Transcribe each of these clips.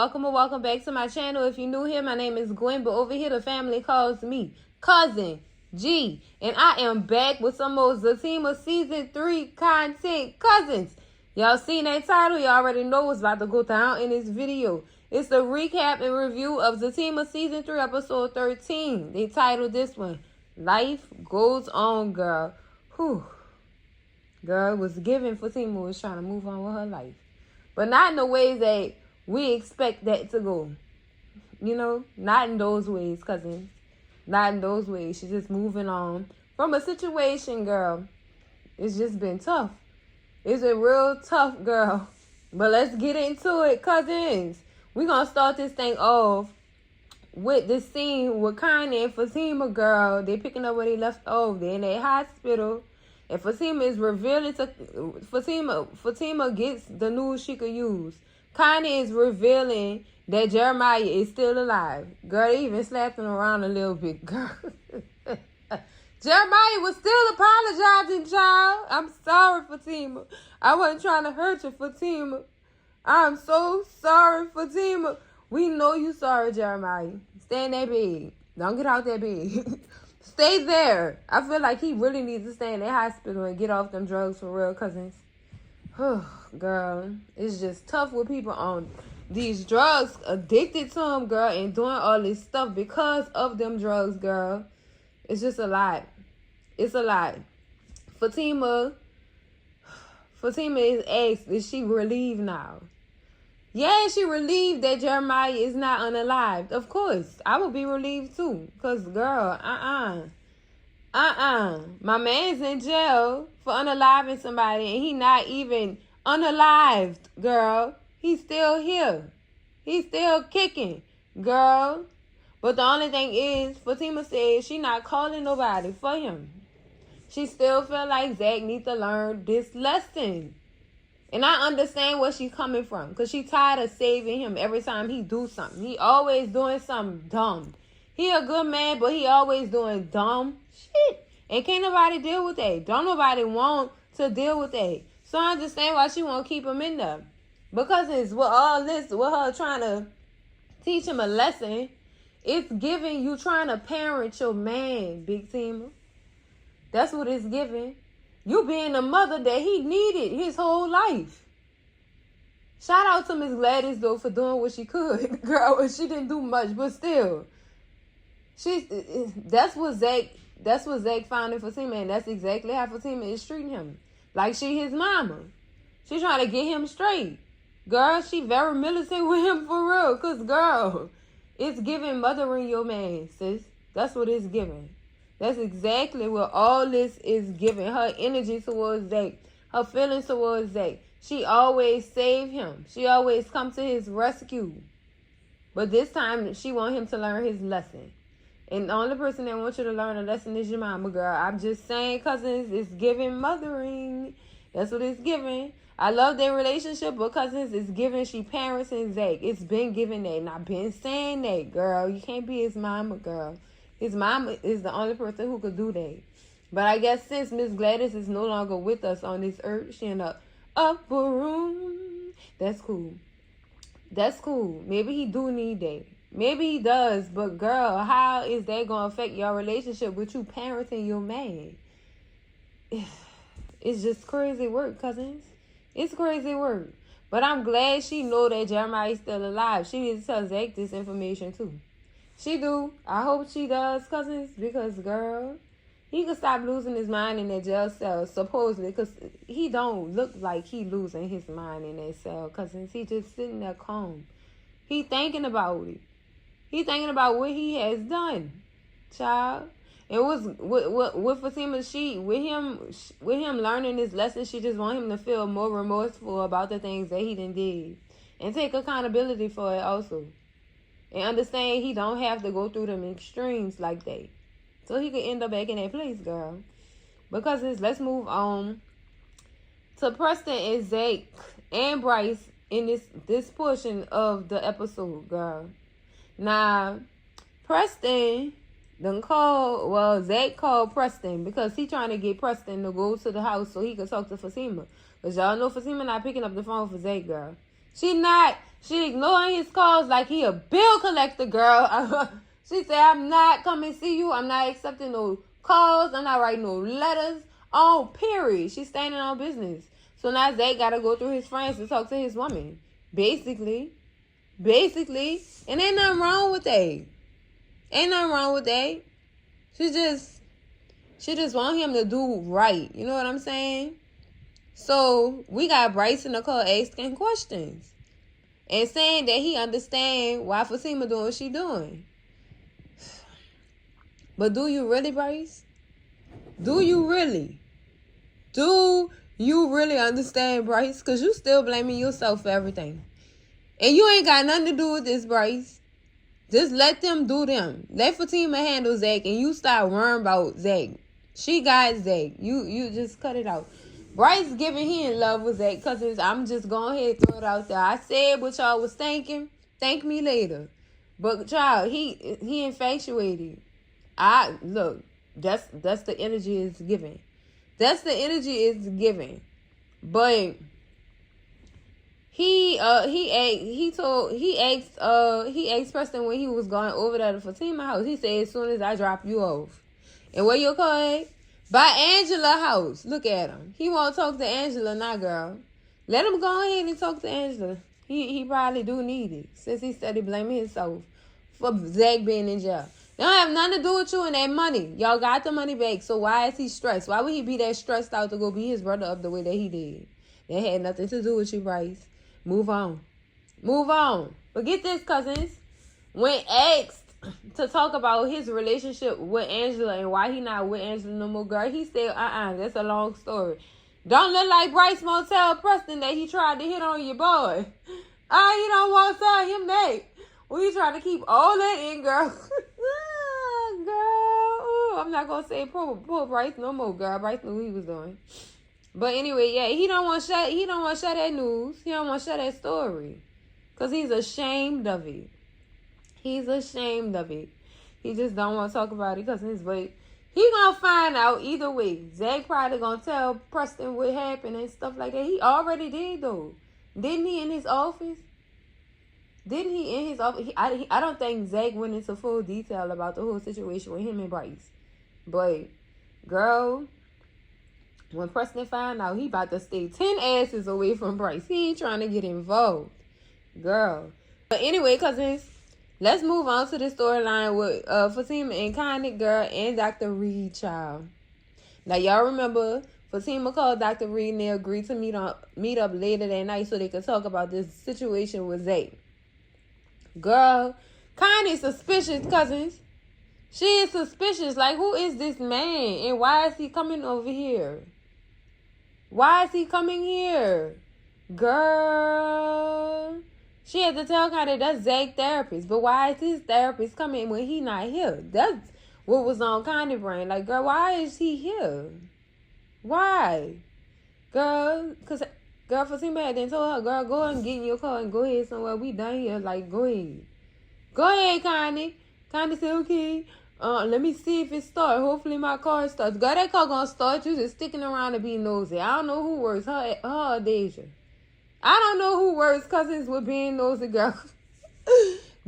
welcome or welcome back to my channel. If you're new here, my name is Gwen, but over here the family calls me Cousin G. And I am back with some more Zatima Season 3 content. Cousins, y'all seen that title? You already know what's about to go down in this video. It's the recap and review of Zatima Season 3, Episode 13. They titled this one, Life Goes On, Girl. Whew. Girl, it was given Fatima was trying to move on with her life. But not in the ways that we expect that to go. You know, not in those ways, cousins. Not in those ways. She's just moving on from a situation, girl. It's just been tough. It's a real tough, girl. But let's get into it, cousins. We're going to start this thing off with this scene with Kanye and Fatima, girl. They're picking up where they left off. They're in a hospital. And Fatima is revealing to Fatima gets the news she could use. Kanye is revealing that Jeremiah is still alive. Girl, they even slapped him around a little bit, girl. Jeremiah was still apologizing, child. I'm sorry, Fatima. I wasn't trying to hurt you, Fatima. I'm so sorry, Fatima. We know you sorry, Jeremiah. Stay in that bed. Don't get out that bed. Stay there. I feel like he really needs to stay in that hospital and get off them drugs for real, cousins. Girl, it's just tough with people on these drugs, addicted to them, girl, and doing all this stuff because of them drugs, girl. It's just a lot. It's a lot. Fatima is asked, is she relieved now? Yeah, she relieved that Jeremiah is not unalived. Of course, I would be relieved too. Because, girl, my man's in jail for unaliving somebody, and he not even unalived, girl. He's still here. He's still kicking, girl. But the only thing is, Fatima says she not calling nobody for him. She still feel like Zach needs to learn this lesson. And I understand where she's coming from. Because she tired of saving him every time he do something. He always doing something dumb. He a good man, but he always doing dumb shit. And can't nobody deal with that. Don't nobody want to deal with that. So I understand why she won't keep him in there. Because it's with all this, with her trying to teach him a lesson, it's giving you trying to parent your man, Big Tima. That's what it's giving. You being the mother that he needed his whole life. Shout out to Miss Gladys, though, for doing what she could. Girl, she didn't do much, but still. That's what Zach found in Fatima, and that's exactly how Fatima is treating him. Like she his mama. She trying to get him straight. Girl, she very militant with him for real. Because, girl, it's giving mothering your man, sis. That's what it's giving. That's exactly what all this is giving. Her energy towards Zach. Her feelings towards Zach. She always save him. She always come to his rescue. But this time, she want him to learn his lesson. And the only person that wants you to learn a lesson is your mama, girl. I'm just saying, cousins, it's giving mothering. That's what it's giving. I love their relationship, but cousins, it's giving she parents and Zach. It's been giving that. And I've been saying that, girl. You can't be his mama, girl. His mama is the only person who could do that. But I guess since Miss Gladys is no longer with us on this earth, she in the upper room. That's cool. That's cool. Maybe he do need that. Maybe he does. But, girl, how is that going to affect your relationship with you parenting your man? It's just crazy work, cousins. It's crazy work. But I'm glad she know that Jeremiah is still alive. She needs to tell Zach this information, too. She do. I hope she does, cousins, because, girl, he could stop losing his mind in that jail cell, supposedly, because he don't look like he losing his mind in that cell, cousins. He just sitting there calm. He thinking about it. He thinking about what he has done, child. It was with Fatima, with him learning this lesson, she just want him to feel more remorseful about the things that he done did, and take accountability for it also. And understand he don't have to go through them extremes like that. So he could end up back in that place, girl. Because let's move on to Preston and Zach and Bryce in this portion of the episode, girl. Now, Preston Zach called Preston because he trying to get Preston to go to the house so he could talk to Fatima. Because y'all know Fatima not picking up the phone for Zach, girl. She ignoring his calls like he a bill collector, girl. She said, I'm not coming to see you. I'm not accepting no calls. I'm not writing no letters. Oh, period. She's standing on business. So now Zach got to go through his friends to talk to his woman. Basically. And ain't nothing wrong with that. She just want him to do right. You know what I'm saying? So we got Bryce in the call asking questions. And saying that he understand why Fatima doing what she doing. But do you really, Bryce? Do you really understand, Bryce? Because you still blaming yourself for everything. And you ain't got nothing to do with this, Bryce. Just let them do them. Let Fatima handle Zach and you stop worrying about Zach. She got Zach. You just cut it out. Bryce giving he in love with Zach because I'm just going ahead and throw it out there. I said what y'all was thinking. Thank me later. But child, he infatuated. Look, that's the energy it's giving. But he asked Preston when he was going over there to Fatima house. He said, as soon as I drop you off. And where you call it? By Angela house. Look at him. He won't talk to Angela now, girl. Let him go ahead and talk to Angela. He probably do need it, since he started blaming himself for Zach being in jail. They don't have nothing to do with you and that money. Y'all got the money back, so why is he stressed? Why would he be that stressed out to go beat his brother up the way that he did? That had nothing to do with you, Bryce. Move on. But get this, cousins. When asked to talk about his relationship with Angela and why he not with Angela no more, girl, he said, that's a long story. Don't look like Bryce won't tell Preston that he tried to hit on your boy. You don't want to tell him that. Well, he tried to keep all that in, girl. Girl. Ooh, I'm not going to say poor Bryce no more, girl. Bryce knew what he was doing. But anyway, yeah, he don't want to share that news. He don't want to share that story. Because he's ashamed of it. He just don't want to talk about it because his way. He gonna find out either way. Zach probably gonna tell Preston what happened and stuff like that. He already did though. Didn't he in his office? I don't think Zach went into full detail about the whole situation with him and Bryce. But, girl, when Preston found out, he about to stay 10 asses away from Bryce. He ain't trying to get involved. Girl. But anyway, cousins, let's move on to the storyline with Fatima and Connie, girl, and Dr. Reed, child. Now, y'all remember, Fatima called Dr. Reed and they agreed to meet up later that night so they could talk about this situation with Zach. Girl, Connie's suspicious, cousins. She is suspicious. Like, who is this man? And why is he coming over here? Girl. She had to tell Connie that's Zach's therapist. But why is his therapist coming when he not here? That's what was on Connie's brain. Like, girl, why is he here? Why? Girl, because... Girl, Fatima had then told her, girl, go and get in your car and go ahead somewhere. We done here. Like, go ahead. Go ahead, Connie. Connie said, okay. Let me see if it starts. Hopefully my car starts. Girl, that car gonna start. You just sticking around to be nosy. I don't know who works. Her or Deja. I don't know who works cousins with being nosy, girl.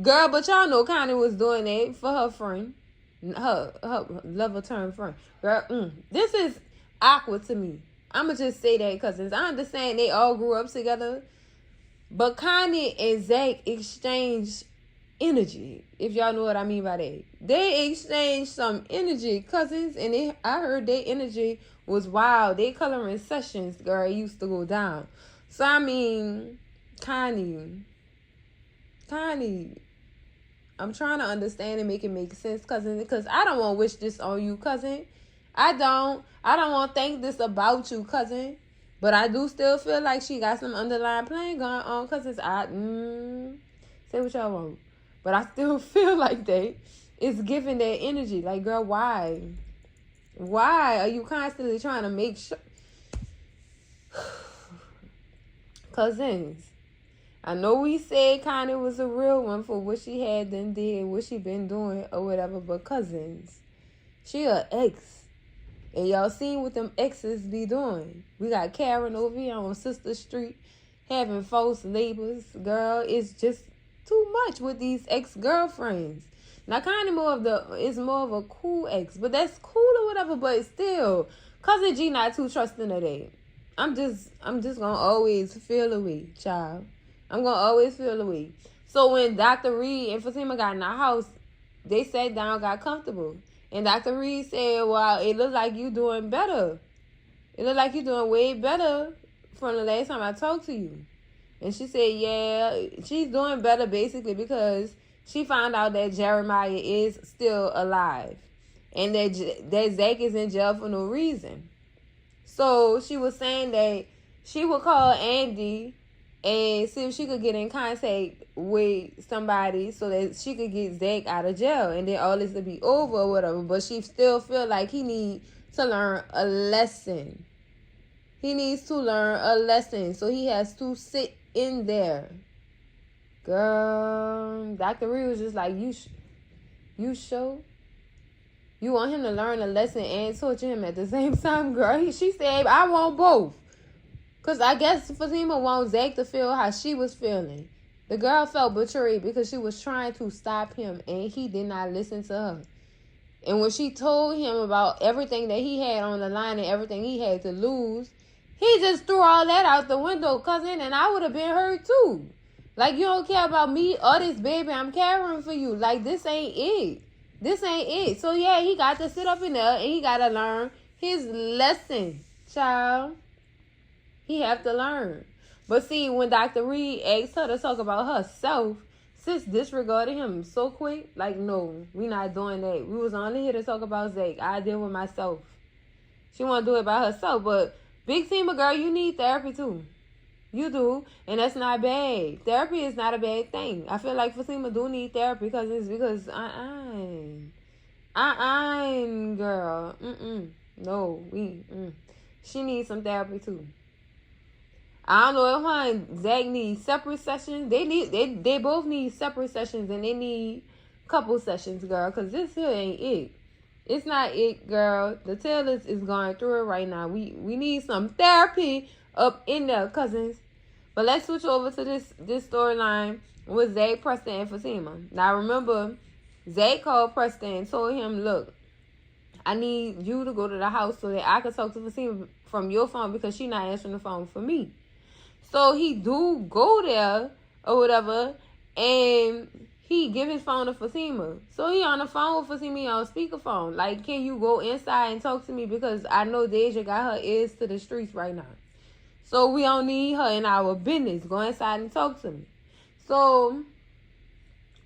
Girl, but y'all know Connie was doing that for her friend. Her lover turned friend. Girl, this is awkward to me. I'm going to just say that, cousins. I understand they all grew up together. But Connie and Zach exchanged energy, if y'all know what I mean by that. They exchanged some energy, cousins. And I heard their energy was wild. They coloring sessions, girl, used to go down. So, I mean, Connie. I'm trying to understand and make it make sense, cousin. Because I don't want to wish this on you, cousin. I don't want to think this about you, cousin. But I do still feel like she got some underlying plan going on, cousins. Say what y'all want. But I still feel like that. It's giving that energy. Like, girl, why? Why are you constantly trying to make sure? Cousins, I know we said Connie was a real one for what she had done did, what she been doing or whatever. But cousins, she a ex. And y'all seen what them exes be doing. We got Karen over here on Sister Street. having false labels, girl. It's just too much with these ex-girlfriends. Now, kind of it's more of a cool ex, but that's cool or whatever. But still, cousin G not too trusting of that. I'm just gonna always feel away, child. I'm gonna always feel away. So when Dr. Reed and Fatima got in the house, they sat down, got comfortable, and Dr. Reed said, "Well, it looks like you doing better. It looks like you're doing way better from the last time I talked to you." And she said, "Yeah, she's doing better basically because she found out that Jeremiah is still alive, and that Zach is in jail for no reason." So she was saying that she would call Andy and see if she could get in contact with somebody so that she could get Zach out of jail, and then all this would be over or whatever. But she still feel like he needs to learn a lesson. He needs to learn a lesson, so he has to sit in there. Girl, Dr. Reed was just like, you sure? You want him to learn a lesson and torture him at the same time, girl? She said, I want both. Because I guess Fatima wants Zach to feel how she was feeling. The girl felt betrayed because she was trying to stop him, and he did not listen to her. And when she told him about everything that he had on the line and everything he had to lose, he just threw all that out the window, cousin, and I would have been hurt too. Like, you don't care about me or this baby I'm carrying for you. Like, this ain't it. This ain't it. So, yeah, he got to sit up in there and he got to learn his lesson, child. He have to learn. But see, when Dr. Reed asked her to talk about herself, sis disregarded him so quick. Like, no, we not doing that. We was only here to talk about Zach. I deal with myself. She want to do it by herself. But, Big Tima, girl, you need therapy too. You do, and that's not bad. Therapy is not a bad thing. I feel like Fatima do need therapy because girl. No, she needs some therapy too. I don't know if her and Zach need separate sessions. They both need separate sessions, and they need couple sessions, girl, because this here ain't it. It's not it, girl. The Taylors is going through it right now. We need some therapy up in there, cousins. But let's switch over to this storyline with Zach, Preston, and Fatima. Now, remember, Zach called Preston and told him, look, I need you to go to the house so that I can talk to Fatima from your phone because she not answering the phone for me. So he do go there or whatever, and he give his phone to Fatima. So he on the phone with Fatima, he on speakerphone. Like, can you go inside and talk to me? Because I know Deja got her ears to the streets right now. So we don't need her in our business. Go inside and talk to me. So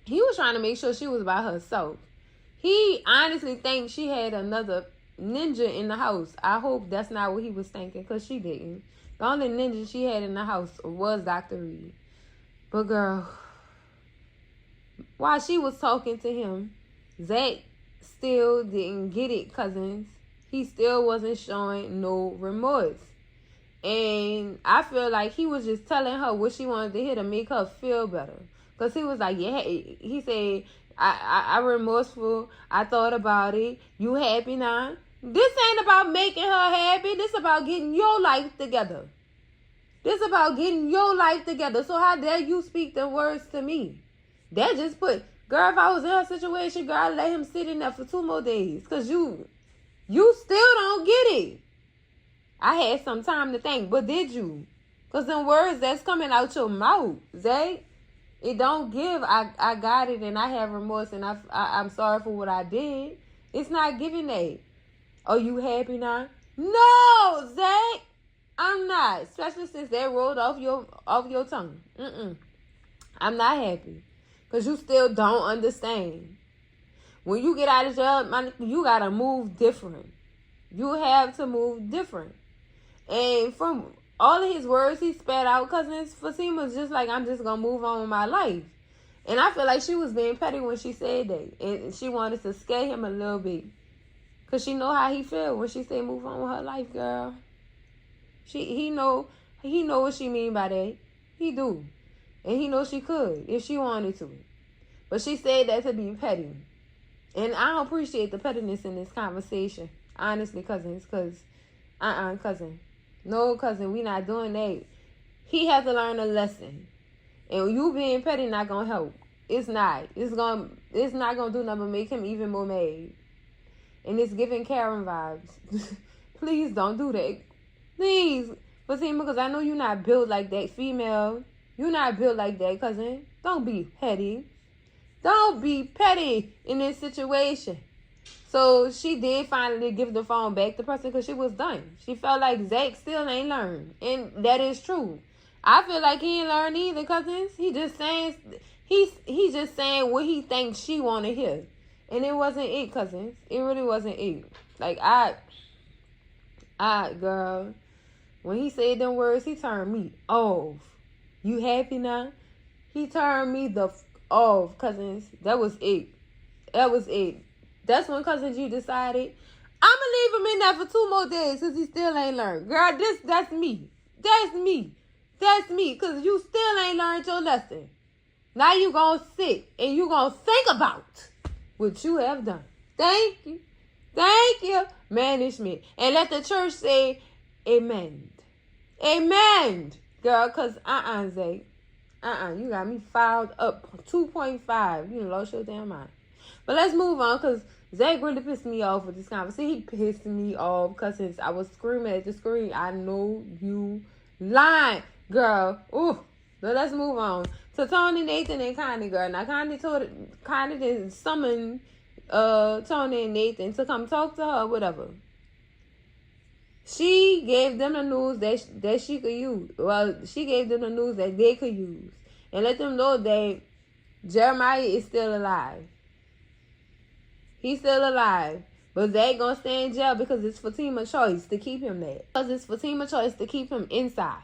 he was trying to make sure she was by herself. He honestly thinks she had another ninja in the house. I hope that's not what he was thinking, because she didn't. The only ninja she had in the house was Dr. Reed. But girl, while she was talking to him, Zach still didn't get it, cousins. He still wasn't showing no remorse. And I feel like he was just telling her what she wanted to hear to make her feel better. Because he was like, yeah, he said, I remorseful. I thought about it. You happy now? This ain't about making her happy. This about getting your life together. This about getting your life together. So how dare you speak the words to me? That just put, girl, if I was in her situation, girl, I'd let him sit in there for 2 more days. Because you still don't get it. I had some time to think, but did you? Because them words that's coming out your mouth, Zay, it don't give, I got it and I have remorse and I'm sorry for what I did. It's not giving that. Are you happy now? No, Zay, I'm not. Especially since that rolled off your tongue. I'm not happy. Because you still don't understand. When you get out of jail, you got to move different. You have to move different. And from all of his words he spat out, cousins, Fatima's just like, I'm just going to move on with my life. And I feel like she was being petty when she said that. And she wanted to scare him a little bit. Because she know how he feel when she say move on with her life, girl. He know what she mean by that. He do. And he know she could if she wanted to. But she said that to be petty. And I don't appreciate the pettiness in this conversation. Honestly, cousins. Because, cousin. No, cousin, we not doing that. He has to learn a lesson. And you being petty not gonna help. It's not. It's not gonna do nothing but make him even more mad. And it's giving Karen vibes. Please don't do that. Please. Fatima, because I know you're not built like that, female. You're not built like that, cousin. Don't be petty. Don't be petty in this situation. So she did finally give the phone back to the person because she was done. She felt like Zach still ain't learned. And that is true. I feel like he ain't learned either, cousins. He just saying what he thinks she want to hear. And it wasn't it, cousins. It really wasn't it. Like, girl, when he said them words, he turned me off. You happy now? He turned me off, cousins. That was it. That was it. That's when Cousin G decided, I'm going to leave him in there for 2 more days because he still ain't learned. Girl, that's me. That's me. That's me, because you still ain't learned your lesson. Now you going to sit and you going to think about what you have done. Thank you. Thank you. Management. And let the church say, amen. Amen. Girl, because Zay. You got me filed up 2.5. You lost your damn mind. But let's move on, because Zach really pissed me off with this conversation. He pissed me off because I was screaming at the screen. I know you lying, girl. Ooh. But let's move on to Tony, Nathan, and Connie, girl. Now, Connie did summon Tony and Nathan to come talk to her, whatever. She gave them the news that she could use. Well, she gave them the news that they could use. And let them know that Jeremiah is still alive. He's still alive. But Zach gonna stay in jail because it's Fatima's choice to keep him there. Because it's Fatima's choice to keep him inside.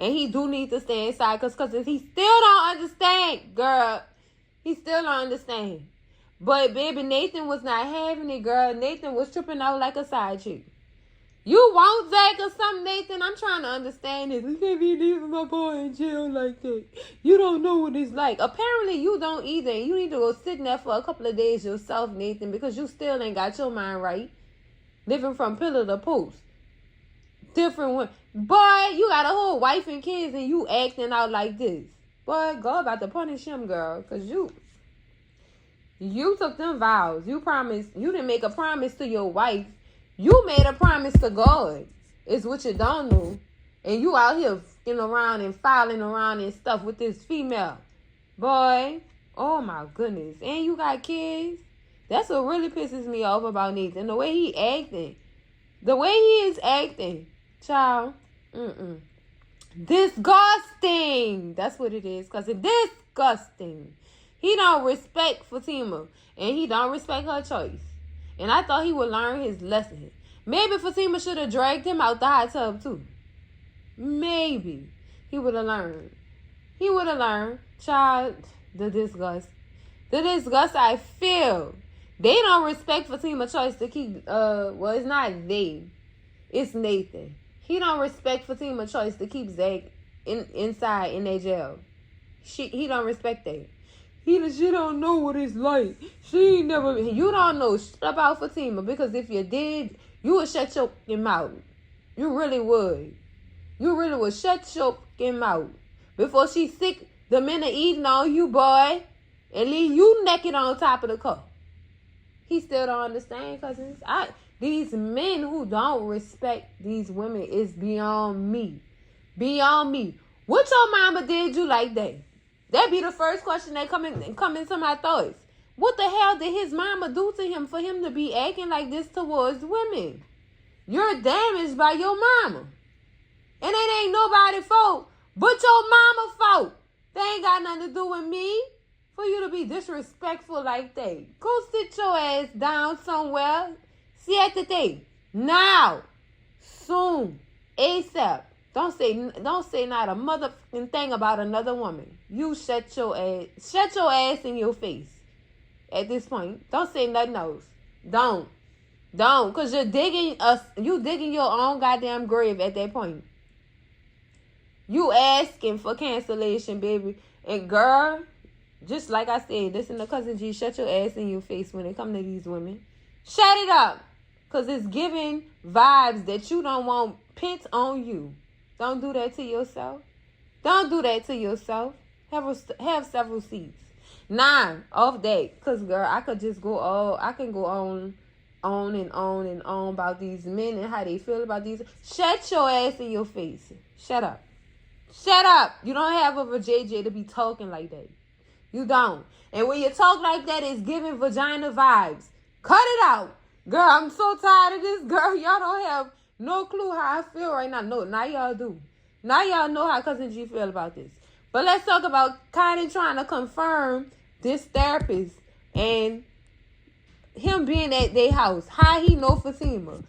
And he do need to stay inside because he still don't understand, girl. He still don't understand. But baby, Nathan was not having it, girl. Nathan was tripping out like a side chick. You want Zach or something, Nathan? I'm trying to understand this. You can't be leaving my boy in jail like that. You don't know what it's like. Apparently, you don't either. You need to go sit in there for a couple of days yourself, Nathan, because you still ain't got your mind right. Living from pillar to post. Different one. Boy, you got a whole wife and kids and you acting out like this. Boy, God about to punish him, girl, because you took them vows. You promised. You didn't make a promise to your wife. You made a promise to God. It's what you don't know. And you out here f***ing around and filing around and stuff with this female. Boy, oh my goodness. And you got kids. That's what really pisses me off about Nathan. The way he acting. The way he is acting. Child. Disgusting. That's what it is. Because it's disgusting. He don't respect Fatima. And he don't respect her choice. And I thought he would learn his lesson. Maybe Fatima should have dragged him out the hot tub too. Maybe. He would have learned. He would have learned. Child, the disgust. The disgust I feel. They don't respect Fatima's choice to keep, well, it's not they. It's Nathan. He don't respect Fatima's choice to keep Zach inside in their jail. He don't respect that. She don't know what it's like. She never... You don't know shit about Fatima, because if you did, you would shut your mouth. You really would. You really would shut your mouth. Before she sick the men are eating on you, boy, and leave you naked on top of the cup. He still don't understand, cousins. These men who don't respect these women is beyond me. Beyond me. What your mama did you like that? That be the first question that come into my thoughts. What the hell did his mama do to him for him to be acting like this towards women? You're damaged by your mama. And it ain't nobody's fault but your mama's fault. They ain't got nothing to do with me for you to be disrespectful like that. Go sit your ass down somewhere. Siéntate. Now. Soon. ASAP. Don't say not a motherfucking thing about another woman. You shut your ass in your face. At this point, don't say nothing else. Don't, cause you're digging your own goddamn grave at that point. You asking for cancellation, baby, and girl, just like I said, listen to Cousin G. Shut your ass in your face when it come to these women. Shut it up, cause it's giving vibes that you don't want pits on you. Don't do that to yourself. Don't do that to yourself. Have several seats. 9, off that. Because, girl, I can go on and on and on about these men and how they feel about these. Shut your ass in your face. Shut up. Shut up. You don't have a JJ to be talking like that. You don't. And when you talk like that, it's giving vagina vibes. Cut it out. Girl, I'm so tired of this. Girl, y'all don't have no clue how I feel right now. No, now y'all do. Now y'all know how Cousin G feel about this. But let's talk about Connie trying to confirm this therapist and him being at their house. How he know Fatima?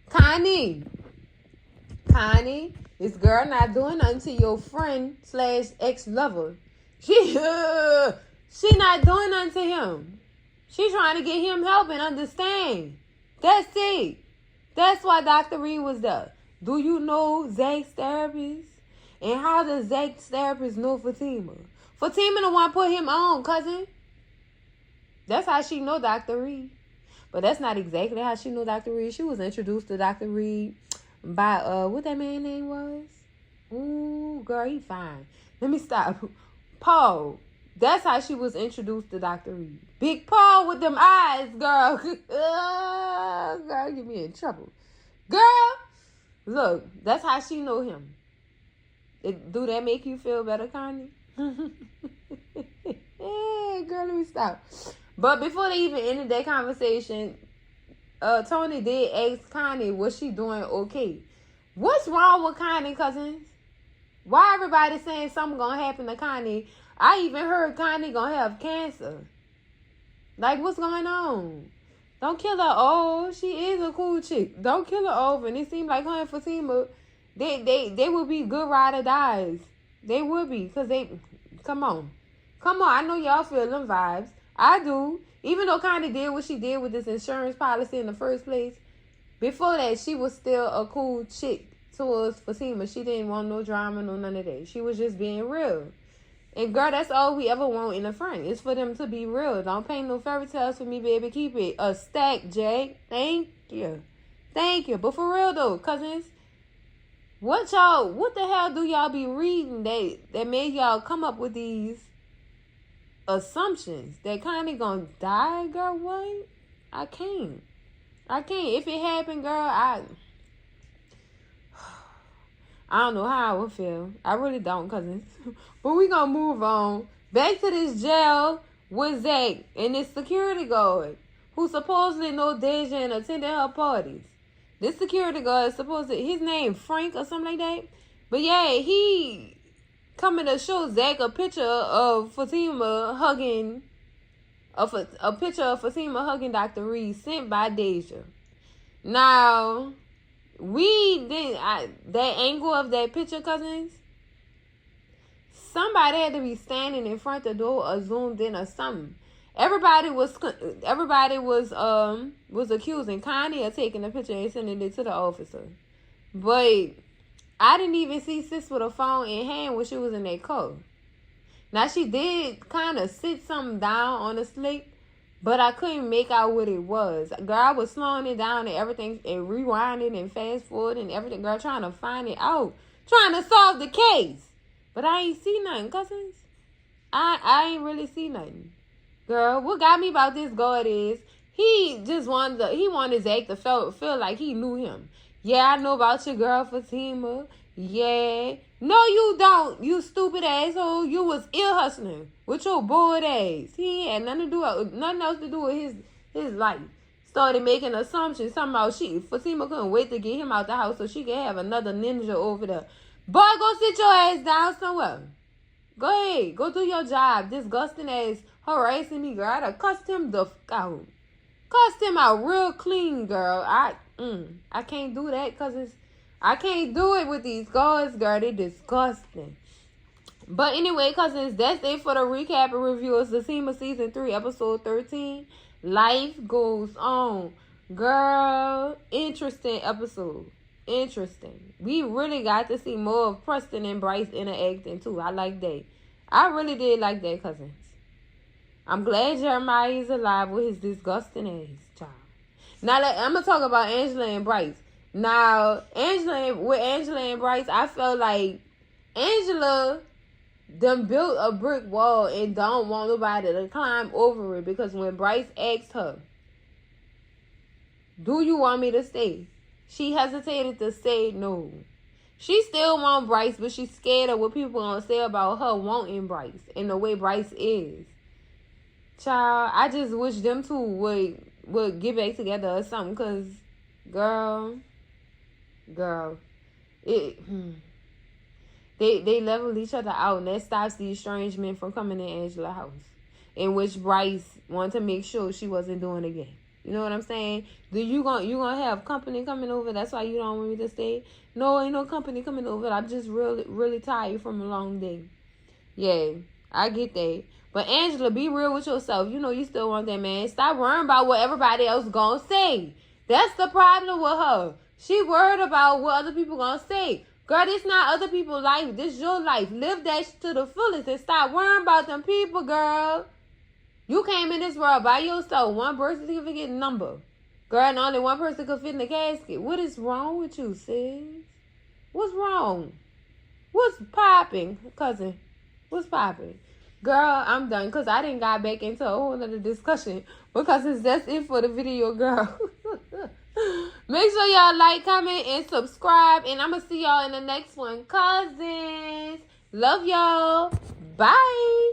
Connie, this girl not doing nothing to your friend / ex-lover. She not doing nothing to him. She trying to get him help and understand. That's it. That's why Dr. Reed was there. Do you know Zach's therapist? And how does Zach's therapist know Fatima? Fatima the one put him on, cousin. That's how she know Dr. Reed. But that's not exactly how she know Dr. Reed. She was introduced to Dr. Reed by, what that man's name was? Ooh, girl, he fine. Let me stop. Paul. That's how she was introduced to Dr. Reed. Big Paul with them eyes, girl. Girl, get me in trouble. Girl, look, that's how she know him. Do that make you feel better, Connie? Hey, girl, let me stop. But before they even ended that conversation, Tony did ask Connie, was she doing okay? What's wrong with Connie, cousins? Why everybody saying something gonna happen to Connie? I even heard Connie gonna have cancer. Like, what's going on? Don't kill her. Oh, she is a cool chick. Don't kill her over. And it seems like her and Fatima, they would be good ride or dies. They would be. Because come on. I know y'all feel them vibes. I do. Even though Connie did what she did with this insurance policy in the first place, before that, she was still a cool chick towards Fatima. She didn't want no drama, no none of that. She was just being real. And girl, that's all we ever want in a friend. It's for them to be real. Don't paint no fairy tales for me, baby. Keep it a stack, Jay. Thank you. But for real though, cousins, what the hell do y'all be reading that made y'all come up with these assumptions that Connie gonna die, girl? What? I can't. If it happened, girl, I don't know how I would feel. I really don't, cousins. But we gonna move on. Back to this jail with Zach and this security guard who supposedly know Deja and attended her parties. This security guard is his name Frank or something like that. But yeah, he coming to show Zach a picture of Fatima hugging Dr. Reed sent by Deja. Now, that angle of that picture, cousins, somebody had to be standing in front of the door or zoomed in or something. Everybody was accusing Connie of taking the picture and sending it to the officer. But I didn't even see sis with a phone in hand when she was in that car. Now, she did kind of sit something down on the slick, but I couldn't make out what it was. Girl, I was slowing it down and everything and rewinding and fast forward and everything. Girl, trying to find it out. Trying to solve the case. But I ain't see nothing, cousins. I ain't really see nothing. Girl, what got me about this guard is he wanted Zach to feel like he knew him. Yeah, I know about your girl Fatima. Yeah. No, you don't, you stupid asshole. You was ear hustling with your bored ass. He ain't had nothing else to do with his life. Started making assumptions. Somehow Fatima couldn't wait to get him out the house so she could have another ninja over there. Boy, go sit your ass down somewhere. Go ahead. Go do your job. Disgusting ass harassing me, girl. I done cussed him the fuck out. Cussed him out real clean, girl. I can't do that because I can't do it with these guards, girl. They disgusting. But anyway, cousins, that's it for the recap and review of Zatima Season 3, Episode 13. Life goes on. Girl, interesting episode. Interesting. We really got to see more of Preston and Bryce interacting too. I like that. I really did like that, cousins. I'm glad Jeremiah is alive with his disgusting ass, child. Now, I'm going to talk about Angela and Bryce. Now, with Angela and Bryce, I felt like Angela done built a brick wall and don't want nobody to climb over it, because when Bryce asked her, do you want me to stay? She hesitated to say no. She still want Bryce, but she's scared of what people gonna say about her wanting Bryce and the way Bryce is. Child, I just wish them two would get back together or something, because, girl, they level each other out, and that stops the estrangement from coming in Angela's house, in which Bryce wanted to make sure she wasn't doing again. You know what I'm saying? You gonna have company coming over? That's why you don't want me to stay? No, ain't no company coming over. I'm just really tired from a long day. Yeah, I get that. But Angela, be real with yourself. You know you still want that man. Stop worrying about what everybody else gonna say. That's the problem with her. She worried about what other people gonna say. Girl, this not other people's life. This your life. Live that to the fullest and stop worrying about them people, girl. You came in this world by yourself. One birth certificate number. Girl, and only one person could fit in the casket. What is wrong with you, sis? What's wrong? What's popping, cousin? What's popping? Girl, I'm done, because I didn't got back into a whole other discussion, because that's it for the video, girl. Make sure y'all like, comment, and subscribe, and I'm going to see y'all in the next one. Cousins, love y'all. Bye.